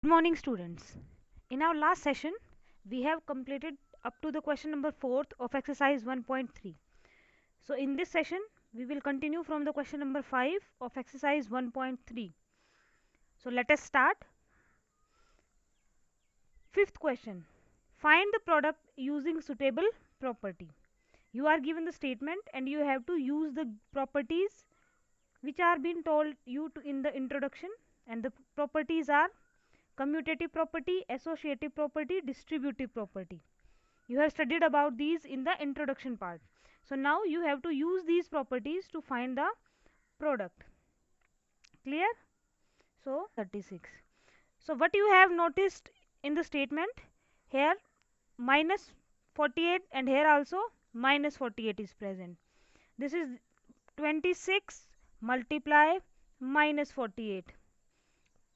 morning, students. In our last session, we have completed up to the question number 4th of exercise 1.3. So in this session, we will continue from the question number 5 of exercise 1.3. So let us start. Fifth question. Find the product using suitable property. You are given the statement and you have to use the properties which are being told you to in the introduction, and the properties are commutative property, associative property, distributive property. You have studied about these in the introduction part. So now you have to use these properties to find the product. Clear? So 36. So what you have noticed in the statement, here minus 48 and here also minus 48 is present. This is 26 multiply minus 48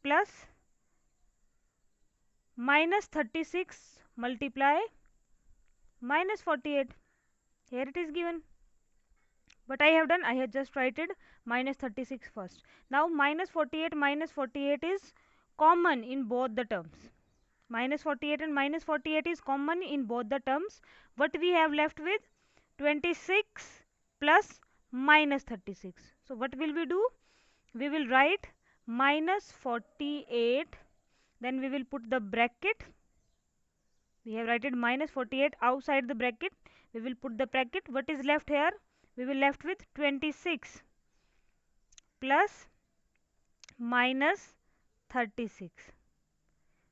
plus minus 36 multiply minus 48. Here it is given. What I have done, I have just written minus 36 first. Now minus 48 is common in both the terms. Minus 48 and minus 48 is common in both the terms. What we have left with 26 plus minus 36. So what will we do? We will write minus 48, then we will put the bracket. We have written minus 48 outside the bracket. We will put the bracket. What is left here? We will left with 26 plus minus 36.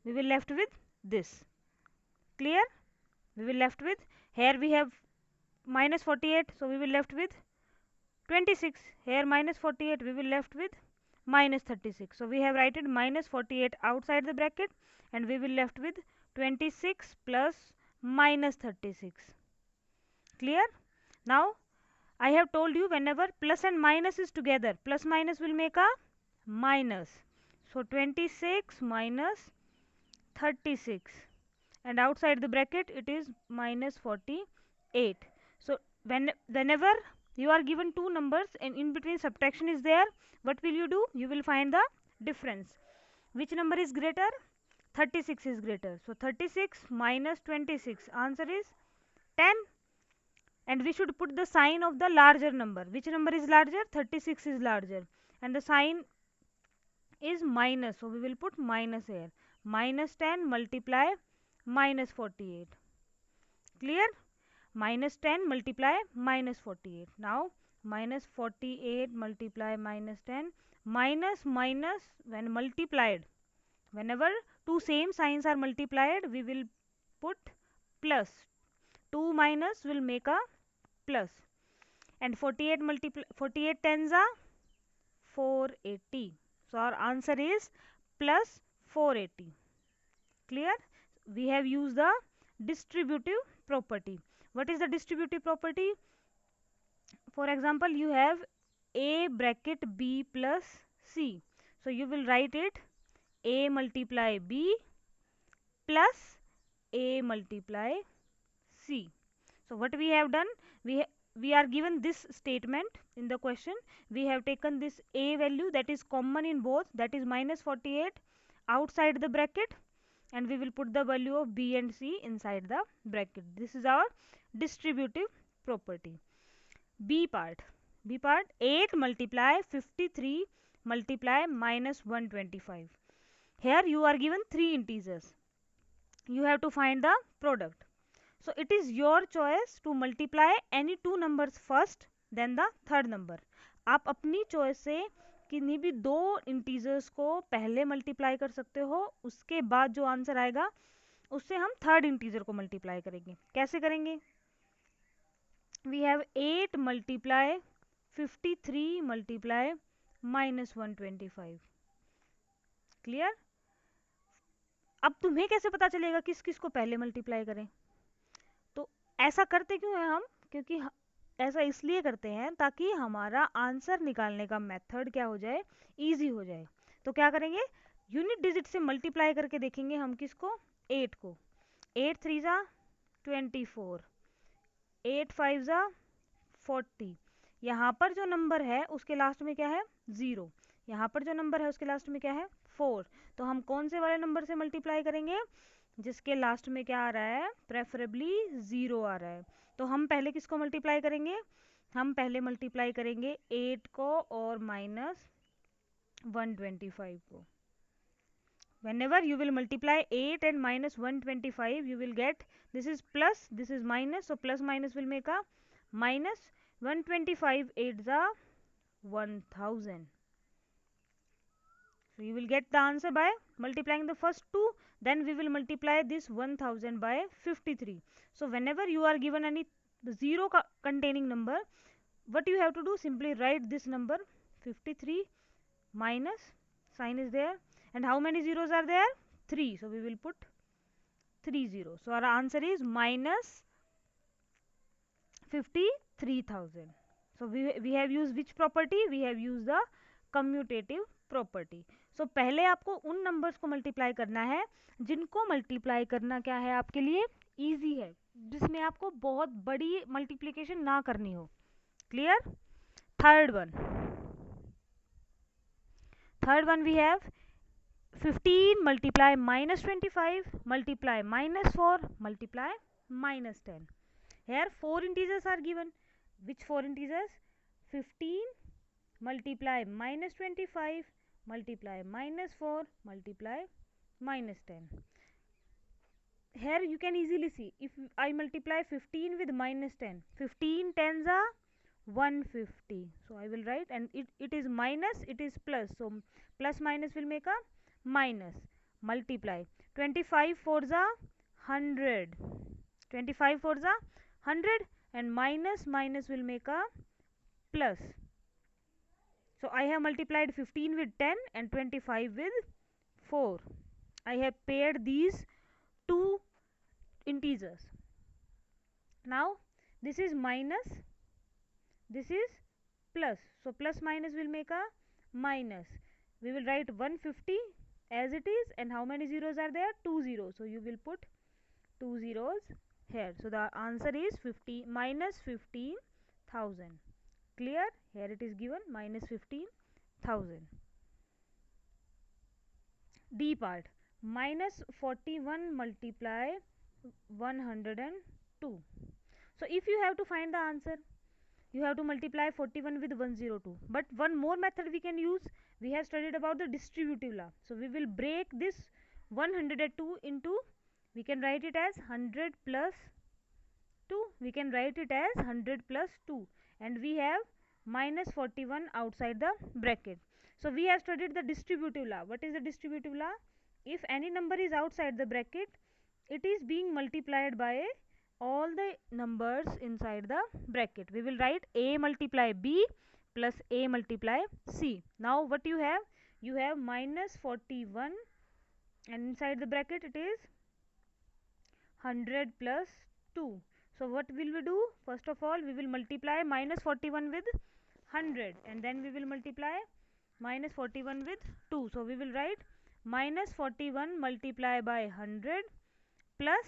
We will left with this. Clear? We will left with, here we have minus 48, so we will left with 26. Here minus 48, we will left with minus 36. So we have written minus 48 outside the bracket and we will left with 26 plus minus 36. Clear? Now I have told you whenever plus and minus is together, plus minus will make a minus. So 26 minus 36, and outside the bracket it is minus 48. So whenever you are given two numbers and in between subtraction is there, what will you do? You will find the difference. Which number is greater? 36 is greater. So 36 minus 26, answer is 10. And we should put the sign of the larger number. Which number is larger? 36 is larger, and the sign is minus, so we will put minus here. Minus 10 multiply minus 48. Clear? Minus 10 multiply minus 48. Now minus 48 multiply minus 10, minus minus when multiplied, whenever two same signs are multiplied, we will put plus. 2 minus will make a plus, and 48 tens are 480. So our answer is plus 480. Clear? We have used the distributive property. What is the distributive property? For example, you have a bracket b plus c. So you will write it a multiply b plus a multiply c. So what we have done, we are given this statement in the question. We have taken this a value that is common in both, that is minus 48 outside the bracket, and we will put the value of b and c inside the bracket. This is our distributive property. B part. 8 multiply 53 multiply minus 125. Here you are given three integers. You have to find the product. So it is your choice to multiply any two numbers first, then the third number. आप अपनी choice से किन्हीं भी दो integers को पहले multiply कर सकते हो, उसके बाद जो आंसर आएगा उससे हम थर्ड इंटीजर को मल्टीप्लाई करेंगे. कैसे करेंगे? We have 8 multiply 53 multiply minus 125. Clear? अब तुम्हें कैसे पता चलेगा किस किस को पहले मल्टीप्लाई करें? तो ऐसा करते क्यों हैं हम? क्योंकि ऐसा इसलिए करते हैं ताकि हमारा आंसर निकालने का मेथड क्या हो जाए, इजी हो जाए. तो क्या करेंगे? यूनिट डिजिट से मल्टीप्लाई करके देखेंगे हम किसको? 8 को. 8 3 जा 24, 8 5 जा 40. यहाँ पर जो नंबर है उसके लास्ट में क्या है? 0. यहाँ पर जो नंबर है उसके लास्ट में क्या है? 4, तो हम कौन से वाले नंबर से मल्टीप्लाई करेंगे? जिसके लास्ट में क्या आ रहा है? प्रेफरेबली 0 आ रहा है। तो हम पहले किसको मल्टीप्लाई करेंगे? हम पहले मल्टीप्लाई करेंगे 8 को और माइनस 125 को. Whenever you will multiply 8 and minus 125, you will get, this is plus, this is minus, so plus minus will make a minus. 125 8 the 1000. So you will get the answer by multiplying the first two, then we will multiply this 1000 by 53. So whenever you are given any zero containing number, what you have to do, simply write this number 53 minus, sign is there, and how many zeros are there? 3, so we will put 3 zeros. So our answer is minus 53,000. So we have used which property? We have used the commutative property. So पहले आपको उन numbers को multiply करना है जिनको multiply करना क्या है आपके लिए easy है, जिसमें आपको बहुत बड़ी multiplication ना करनी हो. Clear? Third one we have 15 multiply minus 25 multiply minus 4 multiply minus 10. Here 4 integers are given. Which 4 integers? 15 multiply minus 25 multiply minus 4 multiply minus 10. Here you can easily see, if I multiply 15 with minus 10, 15 tens are 150. So I will write, and it is minus, it is plus, so plus minus will make a minus. Multiply 25 fours are 100, 25 fours are 100, and minus minus will make a plus. So I have multiplied 15 with 10 and 25 with 4. I have paired these two integers. Now this is minus, this is plus, so plus minus will make a minus. We will write 150 as it is, and how many zeros are there? 2 zeros, so you will put 2 zeros here. So the answer is 50 minus 15,000. Clear? Here it is given minus 15,000. D part, minus 41 multiply 102. So if you have to find the answer, you have to multiply 41 with 102. But one more method we can use. We have studied about the distributive law. So we will break this 102 into, we can write it as 100 plus 2. We can write it as 100 plus 2. And we have minus 41 outside the bracket. So we have studied the distributive law. What is the distributive law? If any number is outside the bracket, it is being multiplied by all the numbers inside the bracket. We will write a multiply b plus a multiply c. Now what you have? You have minus 41, and inside the bracket it is 100 plus 2. So what will we do? First of all, we will multiply minus 41 with 100, and then we will multiply minus 41 with 2. So we will write minus 41 multiply by 100 plus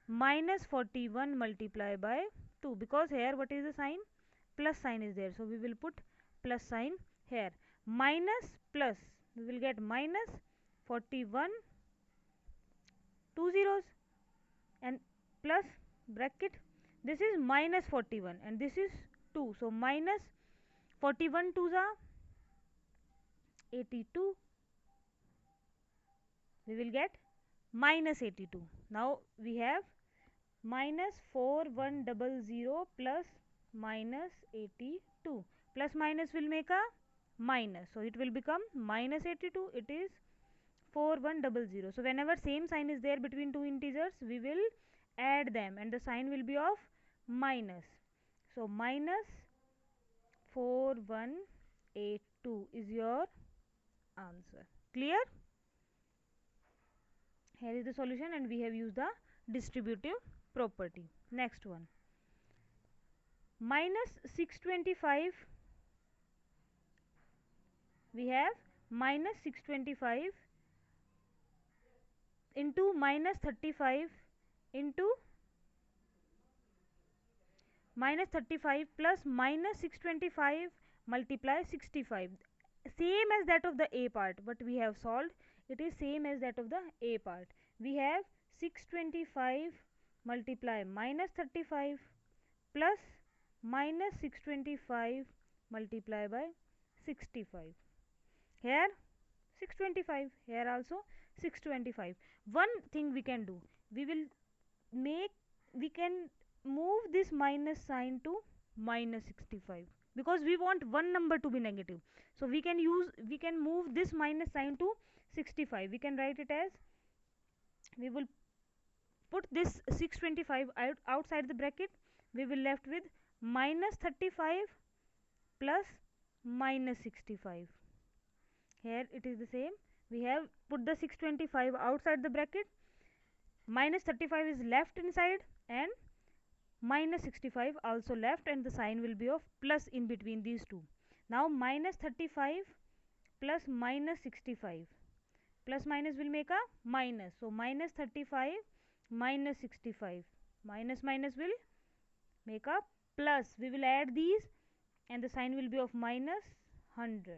minus 41 multiply by 2, because here what is the sign? Plus sign is there, so we will put plus sign here. Minus plus, we will get minus 41, 2 zeros, and plus bracket, this is minus 41 and this is 2, so minus 41 2s are 82, we will get minus 82. Now we have minus 4100 plus minus 82, plus minus will make a minus, so it will become minus 82. It is 4100. So whenever same sign is there between two integers, we will add them and the sign will be of minus. So minus 4182 is your answer. Clear? Here is the solution, and we have used the distributive property. Next one, minus 625. We have minus 625 into minus 35 into minus 35 plus minus 625 multiply 65. same as that of the A part. What we have solved, it is same as that of the A part. We have 625 multiply minus 35 plus minus 625 multiply by 65. Here 625, here also 625. One thing we can do, we will make, we can move this minus sign to minus 65, because we want one number to be negative. So we can use, we can move this minus sign to 65. We can write it as, we will put this 625 outside the bracket. We will left with minus 35 plus minus 65. Here it is the same. We have put the 625 outside the bracket, minus 35 is left inside, and minus 65 also left, and the sign will be of plus in between these two. Now minus 35 plus minus 65, plus minus will make a minus, so minus 35 minus 65, minus minus will make a plus. We will add these and the sign will be of minus 100.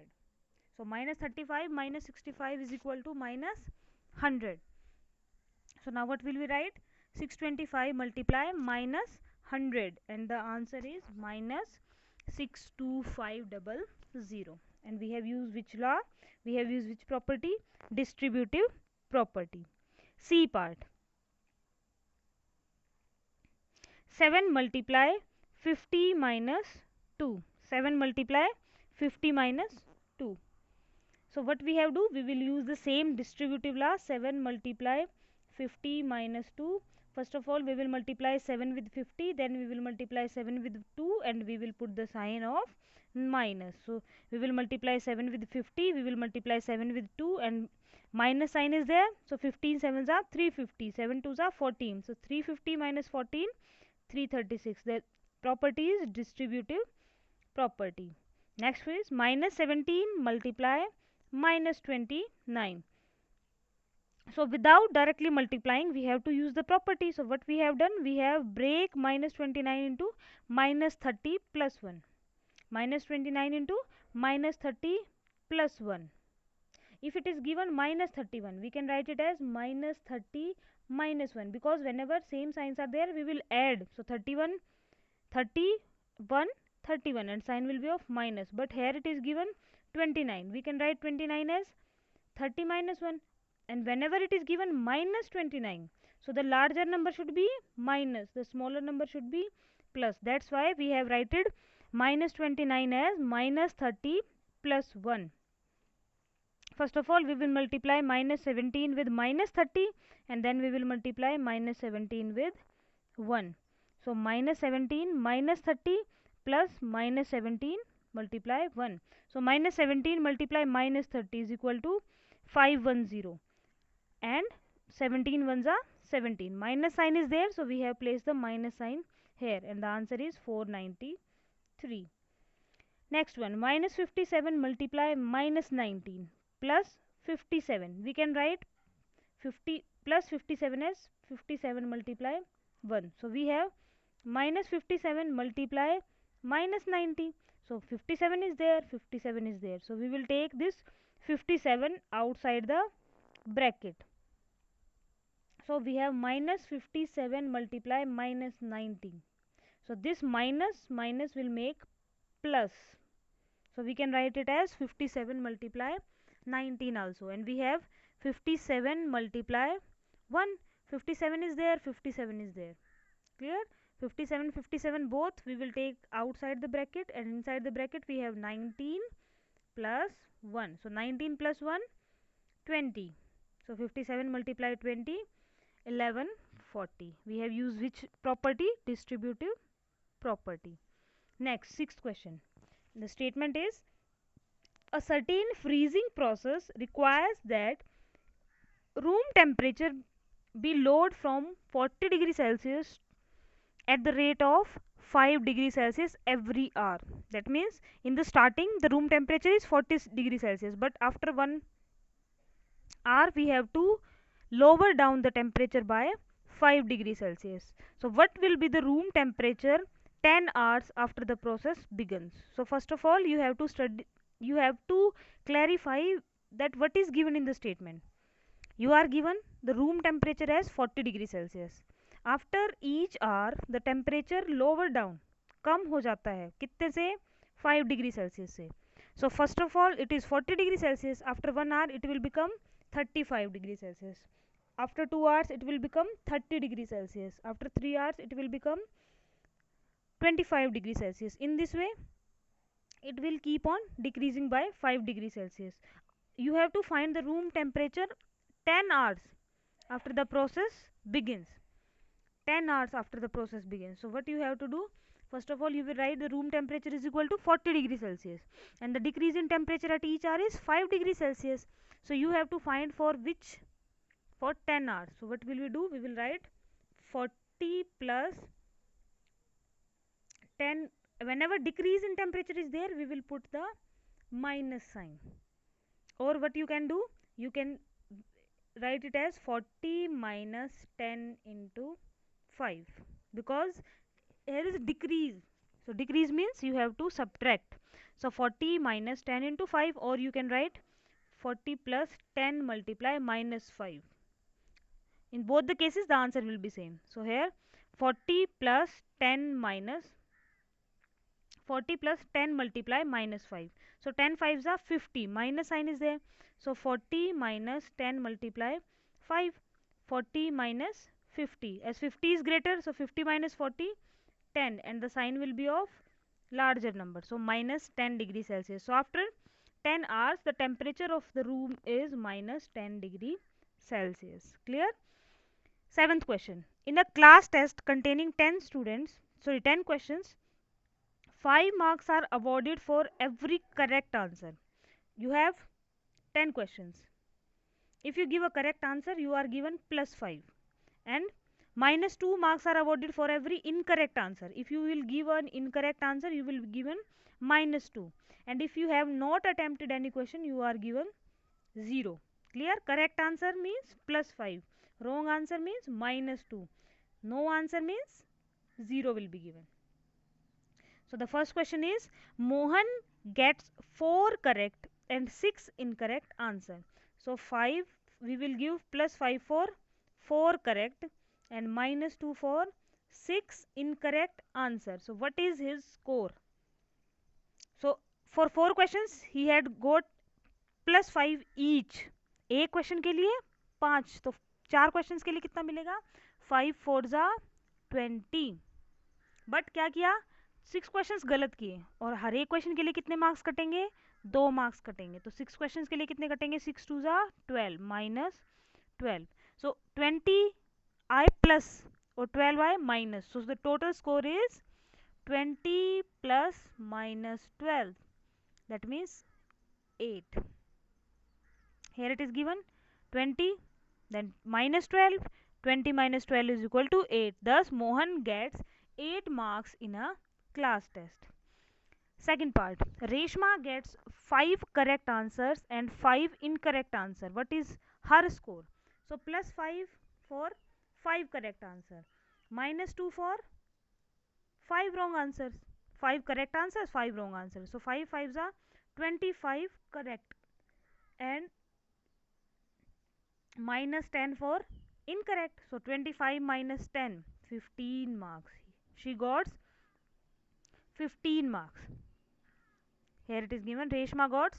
So minus 35 minus 65 is equal to minus 100. So now what will we write? 625 multiply minus 100, and the answer is minus 62500. And we have used which law? We have used which property? Distributive property. C part. 7 multiply 50 minus 2. 7 multiply 50 minus 2. So what we have do? We will use the same distributive law. 7 multiply 50 minus 2. First of all, we will multiply 7 with 50, then we will multiply 7 with 2, and we will put the sign of minus. So we will multiply 7 with 50, we will multiply 7 with 2, and minus sign is there. So 15 sevens are 350, 7 twos are 14. So 350 minus 14, 336. The property is distributive property. Next is minus 17 multiply minus 29. So without directly multiplying, we have to use the property. So what we have done, we have break minus 29 into minus 30 plus 1. Minus 29 into minus 30 plus 1. If it is given minus 31, we can write it as minus 30 minus 1, because whenever same signs are there, we will add. So 31, 31, 31, and sign will be of minus. But here it is given 29. We can write 29 as 30 minus 1. And whenever it is given minus 29, so the larger number should be minus, the smaller number should be plus. That's why we have written minus 29 as minus 30 plus 1. First of all, we will multiply minus 17 with minus 30, and then we will multiply minus 17 with 1. So minus 17 minus 30 plus minus 17 multiply 1. So minus 17 multiply minus 30 is equal to 510, and 17 ones are 17. Minus sign is there, so we have placed the minus sign here, and the answer is 493. Next one, minus 57 multiply minus 19 plus 57. We can write 50 plus 57 as 57 multiply 1. So we have minus 57 multiply minus 90. So 57 is there, 57 is there. So we will take this 57 outside the bracket. So we have minus 57 multiply minus 90. So this minus minus will make plus. So we can write it as 57 multiply 19 also. And we have 57 multiply 1. 57 is there, 57 is there. Clear? 57, 57 both we will take outside the bracket, and inside the bracket we have 19 plus 1. So 19 plus 1, 20. So 57 multiply 20, 1140. We have used which property? Distributive property. Next, sixth question. The statement is, a certain freezing process requires that room temperature be lowered from 40 degrees Celsius at the rate of 5 degrees Celsius every hour. That means in the starting the room temperature is 40 degrees Celsius, but after 1 hour we have to lower down the temperature by 5 degrees Celsius. So what will be the room temperature 10 hours after the process begins? So first of all, you have to you have to clarify that what is given in the statement. You are given the room temperature as 40 degree Celsius. After each hour the temperature lower down, कम हो जाता है कितने से 5 degree Celsius से. So first of all it is 40 degree Celsius. After 1 hour it will become 35 degree Celsius. After 2 hours it will become 30 degree Celsius. After 3 hours it will become 25 degree Celsius. In this way it will keep on decreasing by 5 degree Celsius. You have to find the room temperature 10 hours after the process begins. 10 hours after the process begins. So what you have to do, first of all you will write the room temperature is equal to 40 degree Celsius and the decrease in temperature at each hour is 5 degree Celsius. So you have to find for which, for 10 hours. So what will we do, we will write 40 plus 10. Whenever decrease in temperature is there we will put the minus sign, or what you can do, you can write it as 40 minus 10 into 5, because here is decrease, so decrease means you have to subtract. So 40 minus 10 into 5, or you can write 40 plus 10 multiply minus 5. In both the cases the answer will be same. So here 40 plus 10 minus 40 plus 10 multiply minus 5. So 10 5s are 50, minus sign is there. So 40 minus 10 multiply 5. 40 minus 50, as 50 is greater, so 50 minus 40 10, and the sign will be of larger number, so minus 10 degree Celsius. So after 10 hours the temperature of the room is minus 10 degree Celsius. Clear? Seventh question. In a class test containing 10 questions, 5 marks are awarded for every correct answer. You have 10 questions. If you give a correct answer you are given plus 5, and minus 2 marks are awarded for every incorrect answer. If you will give an incorrect answer you will be given minus 2, and if you have not attempted any question you are given 0. Clear? Correct answer means plus 5, wrong answer means minus 2, no answer means 0 will be given. So the first question is, Mohan gets 4 correct and 6 incorrect answer. So 5 we will give plus 5 for 4 correct and minus 2 for 6 incorrect answer. So what is his score? So for 4 questions he had got plus 5 each. एक question के लिए 5, तो 4 questions के लिए कितना मिलेगा? 5 4 जा 20. But क्या किया, 6 क्वेश्चंस गलत किए, और हर एक क्वेश्चन के लिए कितने मार्क्स कटेंगे? 2 मार्क्स कटेंगे. तो 6 क्वेश्चंस के लिए कितने कटेंगे? 6 2 जा 12 माइनस 12. सो 20 आई प्लस और 12 I minus. So the total score is 20 plus minus 12, that means 8. Here it is given 20, then minus 12. 20 minus 12 is equal to 8. Thus Mohan gets 8 marks in a class test. Second part, Reshma gets 5 correct answers and 5 incorrect answer. What is her score? So plus 5 for 5 correct answer, minus 2 for 5 wrong answers. 5 correct answers, 5 wrong answers. So 5 5s are 25 correct, and minus 10 for incorrect. So 25 minus 10, 15 marks. She got 15 marks. Here it is given, Reshma got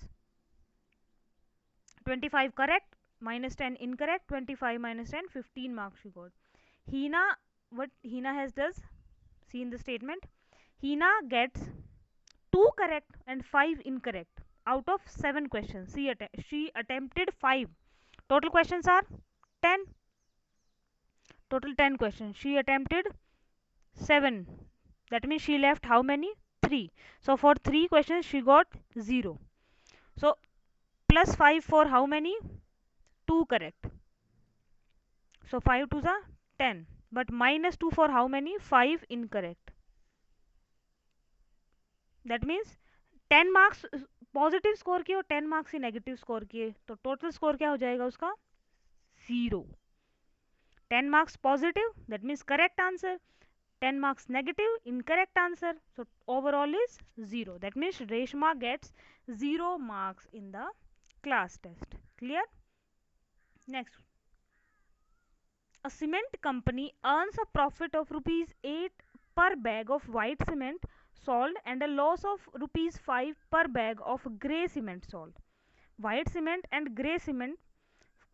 25 correct, minus 10 incorrect, 25 minus 10, 15 marks she got. Hina, what Hina has does, see in the statement, Hina gets 2 correct and 5 incorrect out of 7 questions. She attempted 5. Total questions are 10. Total 10 questions. She attempted 7. That means she left how many? 3. So for 3 questions she got 0. So plus 5 for how many? 2 correct. So 5 2s are 10. But minus 2 for how many? 5 incorrect. That means 10 marks positive score किए और 10 marks ही negative score किए, तो total score क्या हो जाएगा उसका? 0. 10 marks positive, that means correct answer. 10 marks negative, incorrect answer. So overall is 0. That means Reshma gets 0 marks in the class test. Clear? Next. A cement company earns a profit of rupees 8 per bag of white cement sold and a loss of rupees 5 per bag of grey cement sold. White cement and grey cement,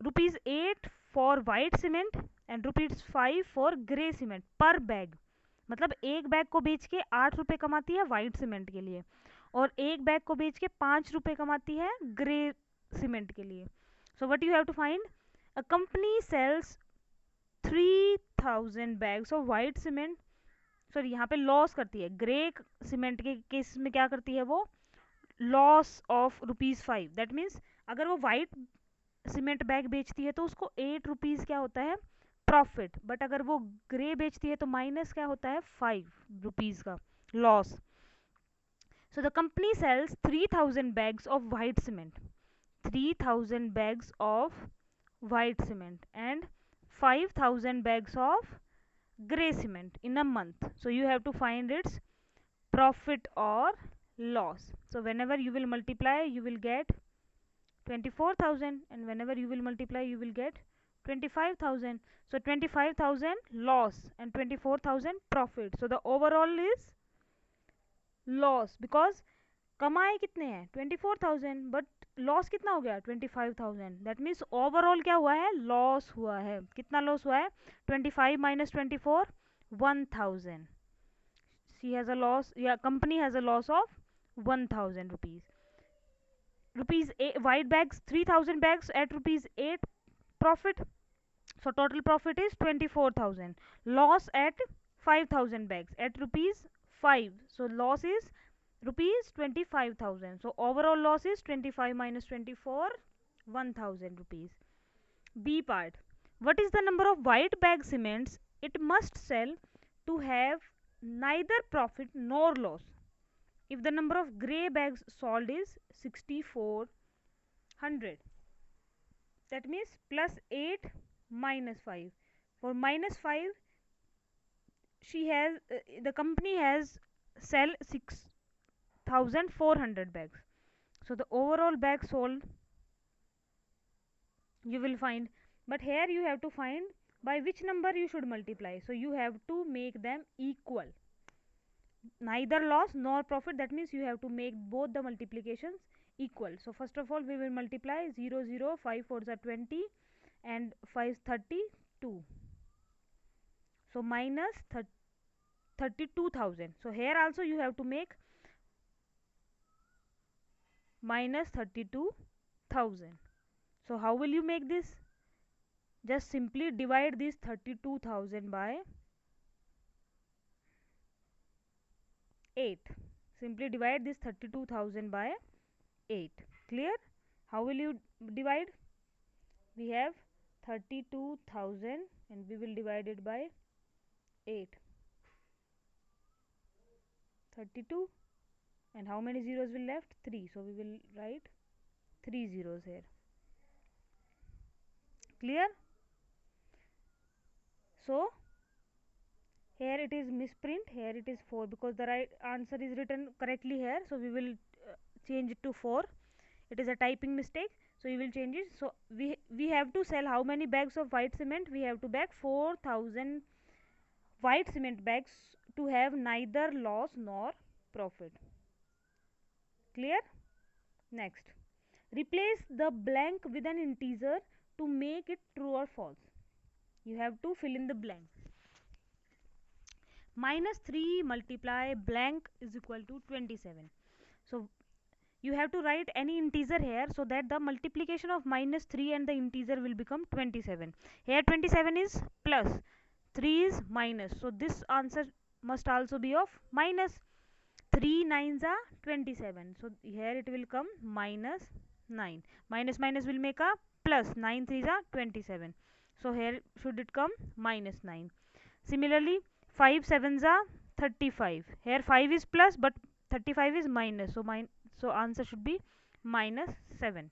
rupees 8 for white cement and rupees 5 for grey cement पर bag. मतलब एक bag को बेच के 8 रुपये कमाती है white cement के लिए और एक बैग को बेच के 5 रुपये कमाती है ग्रे सीमेंट के लिए. So what you have to find. A company sales 3000 bags of white cement. Sorry, यहाँ पे लॉस करती है. ग्रे सीमेंट के केस में क्या करती है वो, loss of rupees 5. That means अगर वो वाइट सीमेंट बैग बेचती है तो उसको 8 रुपीज क्या होता है, प्रॉफिट. बट अगर वो ग्रे बेचती है तो माइनस क्या होता है, 5 रुपीज का loss. So the company sales 3000 bags of white cement, 3000 bags of white cement and 5000 bags of grey cement in a month. So you have to find its profit or loss. So whenever you will multiply, you will get 24,000, and whenever you will multiply, you will get 25,000. So 25,000 loss and 24,000 profit. So the overall is loss because कमाए कितने हैं 24,000 but loss कितना हो गया 25,000. That means overall क्या हुआ है, loss हुआ है. कितना लॉस हुआ है, 25 minus 24, 1000. She has a loss, या company has a loss of 1000 rupees. Rupees white bags 3000 bags at rupees 8 profit. So total profit is 24,000. Loss at 5000 bags at rupees 5. So loss is rupees 25,000. So overall loss is 25 minus 24, 1000 rupees. B part. What is the number of white bag cements it must sell to have neither profit nor loss if the number of grey bags sold is 6400? That means plus 8 minus 5. For minus 5 she has the company has sell 6,400 bags. So the overall bags sold you will find, but here you have to find by which number you should multiply. So you have to make them equal, neither loss nor profit. That means you have to make both the multiplications equal. So first of all we will multiply 0 0 5 4s are 20 and 5 32. So minus 32,000. So here also you have to make minus 32,000. So how will you make this? Just simply divide this 32,000 by 8. Simply divide this 32,000 by 8. Clear? How will you divide? We have 32,000 and we will divide it by 8. 32, and how many zeros will left? 3. So we will write 3 zeros here. Clear? So here it is misprint, here it is 4 because the right answer is written correctly here. So we will change it to 4. It is a typing mistake, so we will change it. So we have to sell how many bags of white cement? We have to bag 4,000 white cement bags to have neither loss nor profit. Clear? Next, replace the blank with an integer to make it true or false. You have to fill in the blank. Minus 3 multiply blank is equal to 27. So you have to write any integer here so that the multiplication of minus 3 and the integer will become 27. Here 27 is plus, 3 is minus. So this answer must also be of minus. 3 9s are 27. So here it will come minus 9. Minus minus will make a plus. 9 3s are 27. So here should it come minus 9. Similarly 5 7s are 35. Here 5 is plus but 35 is minus. So answer should be minus 7.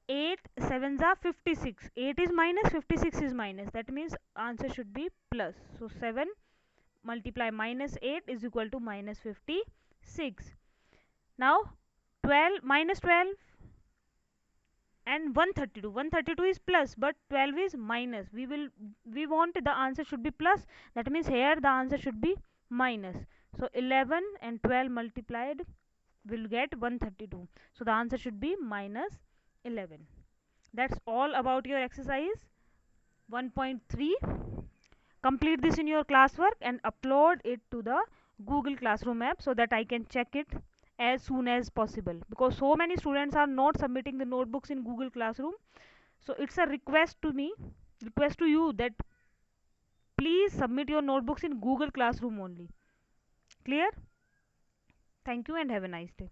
8 sevens are 56. 8 is minus, 56 is minus. That means answer should be plus. So 7 multiply minus 8 is equal to minus 56. Now 12 minus 12 and 132. 132 is plus, but 12 is minus. We want the answer should be plus. That means here the answer should be minus. So 11 and 12 multiplied will get 132. So the answer should be minus 11. That's all about your exercise 1.3. Complete this in your classwork and upload it to the Google Classroom app so that I can check it as soon as possible, because so many students are not submitting the notebooks in Google Classroom. So it's a request to you that please submit your notebooks in Google Classroom only. Clear? Thank you and have a nice day.